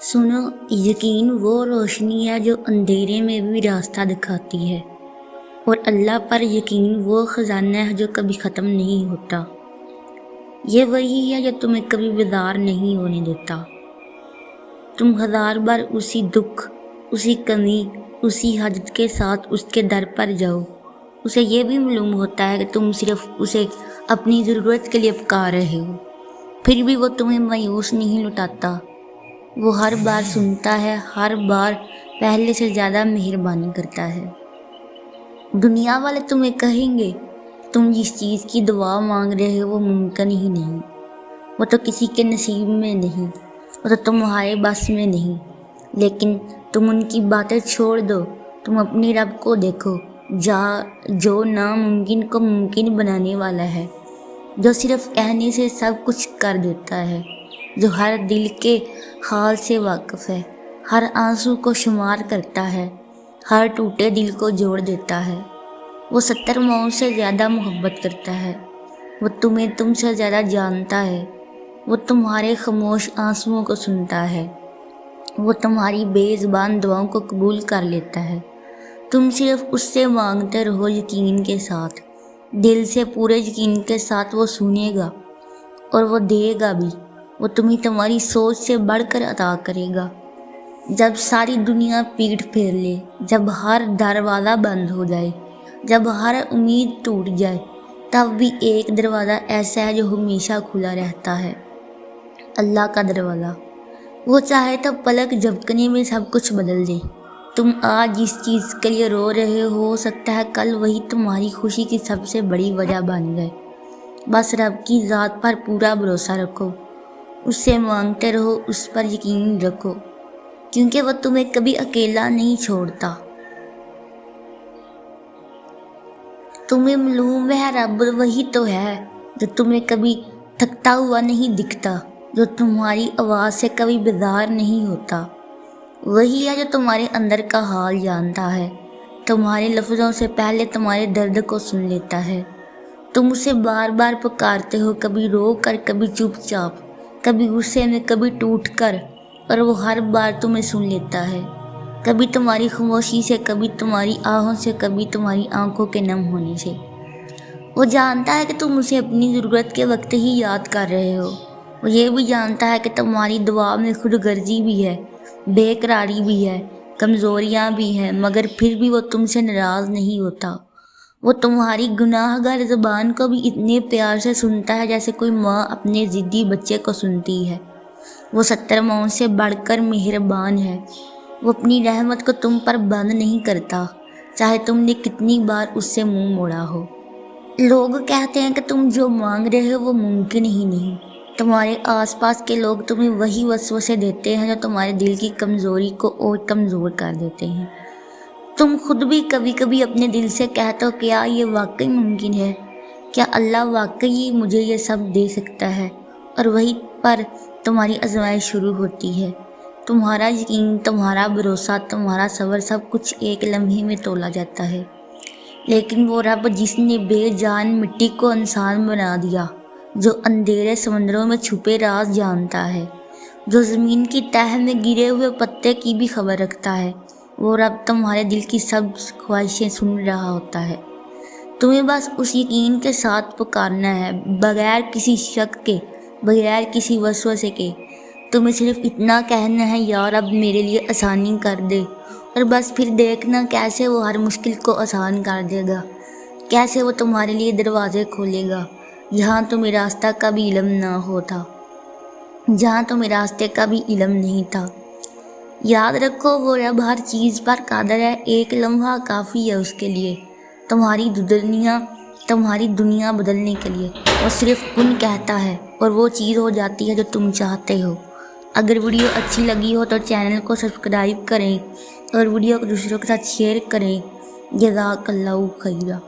सुनो, यकीन वो रोशनी है जो अंधेरे में भी रास्ता दिखाती है, और अल्लाह पर यकीन वो ख़जाना है जो कभी ख़त्म नहीं होता। ये वही है जो तुम्हें कभी बेदार नहीं होने देता। तुम हज़ार बार उसी दुख, उसी कमी, उसी हाजत के साथ उसके दर पर जाओ, उसे ये भी मालूम होता है कि तुम सिर्फ उसे अपनी ज़रूरत के लिए पुकार रहे हो, फिर भी वो तुम्हें मायूस नहीं लौटाता। वो हर बार सुनता है, हर बार पहले से ज़्यादा मेहरबानी करता है। दुनिया वाले तुम्हें कहेंगे तुम जिस चीज़ की दुआ मांग रहे हो वो मुमकिन ही नहीं, वो तो किसी के नसीब में नहीं, वो तो तुम्हारे बस में नहीं। लेकिन तुम उनकी बातें छोड़ दो, तुम अपने रब को देखो, जो नामुमकिन को मुमकिन बनाने वाला है, जो सिर्फ कहने से सब कुछ कर देता है, जो हर दिल के हाल से वाकिफ़ है, हर आंसू को शुमार करता है, हर टूटे दिल को जोड़ देता है। वो 70 मौत से ज़्यादा मोहब्बत करता है, वो तुम्हें तुमसे ज़्यादा जानता है, वो तुम्हारे खामोश आंसुओं को सुनता है, वो तुम्हारी बेज़ुबान दुआओं को कबूल कर लेता है। तुम सिर्फ उससे मांगते रहो यकीन के साथ, दिल से पूरे यकीन के साथ। वो सुनेगा और वो देगा भी, वो तुम्हें तुम्हारी सोच से बढ़कर अता करेगा। जब सारी दुनिया पीठ फेर ले, जब हर दरवाज़ा बंद हो जाए, जब हर उम्मीद टूट जाए, तब भी एक दरवाज़ा ऐसा है जो हमेशा खुला रहता है, अल्लाह का दरवाज़ा। वो चाहे तो पलक झपकने में सब कुछ बदल दे। तुम आज जिस चीज़ के लिए रो रहे हो सकता है कल वही तुम्हारी खुशी की सबसे बड़ी वजह बन जाए। बस रब की ज़ात पर पूरा भरोसा रखो, उससे मांगते रहो, उस पर यकीन रखो, क्योंकि वह तुम्हें कभी अकेला नहीं छोड़ता। तुम्हें मालूम है रब वही तो है जो तुम्हें कभी थकता हुआ नहीं दिखता, जो तुम्हारी आवाज़ से कभी बेजार नहीं होता। वही है जो तुम्हारे अंदर का हाल जानता है, तुम्हारे लफ्ज़ों से पहले तुम्हारे दर्द को सुन लेता है। तुम उसे बार बार पुकारते हो, कभी रो कर, कभी चुपचाप, कभी गुस्से में, कभी टूट कर, और वो हर बार तुम्हें सुन लेता है। कभी तुम्हारी खामोशी से, कभी तुम्हारी आहों से, कभी तुम्हारी आंखों के नम होने से। वो जानता है कि तुम उसे अपनी ज़रूरत के वक्त ही याद कर रहे हो। वो ये भी जानता है कि तुम्हारी दुआ में खुदगर्जी भी है, बेकरारी भी है, कमज़ोरियाँ भी हैं, मगर फिर भी वो तुमसे नाराज़ नहीं होता। वो तुम्हारी गुनाहगार ज़बान को भी इतने प्यार से सुनता है जैसे कोई माँ अपने ज़िद्दी बच्चे को सुनती है। वो 70 मौत से बढ़कर मेहरबान है। वो अपनी रहमत को तुम पर बंद नहीं करता, चाहे तुमने कितनी बार उससे मुंह मोड़ा हो। लोग कहते हैं कि तुम जो मांग रहे हो वो मुमकिन ही नहीं। तुम्हारे आसपास के लोग तुम्हें वही वसवसे देते हैं जो तुम्हारे दिल की कमज़ोरी को और कमज़ोर कर देते हैं। तुम खुद भी कभी कभी अपने दिल से कहते हो क्या ये वाकई मुमकिन है, क्या अल्लाह वाकई मुझे ये सब दे सकता है, और वहीं पर तुम्हारी आजमाइश शुरू होती है। तुम्हारा यकीन, तुम्हारा भरोसा, तुम्हारा सब्र सब कुछ एक लम्हे में तोला जाता है। लेकिन वो रब जिसने बेजान मिट्टी को इंसान बना दिया, जो अंधेरे समंदरों में छुपे राज जानता है, जो ज़मीन की तह में गिरे हुए पत्ते की भी खबर रखता है, वो रब तुम्हारे दिल की सब ख्वाहिशें सुन रहा होता है। तुम्हें बस उस यकीन के साथ पुकारना है, बगैर किसी शक के, बगैर किसी वसवसे के। तुम्हें सिर्फ इतना कहना है, या रब मेरे लिए आसानी कर दे, और बस फिर देखना कैसे वो हर मुश्किल को आसान कर देगा, कैसे वो तुम्हारे लिए दरवाजे खोलेगा जहाँ तुम्हें रास्ता का भी इल्म ना हो था, जहाँ तुम्हें रास्ते का भी इल्म नहीं था। याद रखो वो रब हर चीज़ पर कादर है, एक लम्हा काफ़ी है उसके लिए तुम्हारी दुनिया बदलने के लिए। वो सिर्फ कुन कहता है और वो चीज़ हो जाती है जो तुम चाहते हो। अगर वीडियो अच्छी लगी हो तो चैनल को सब्सक्राइब करें और वीडियो को दूसरों के साथ शेयर करें। जज़ाकल्लाहु खैरा।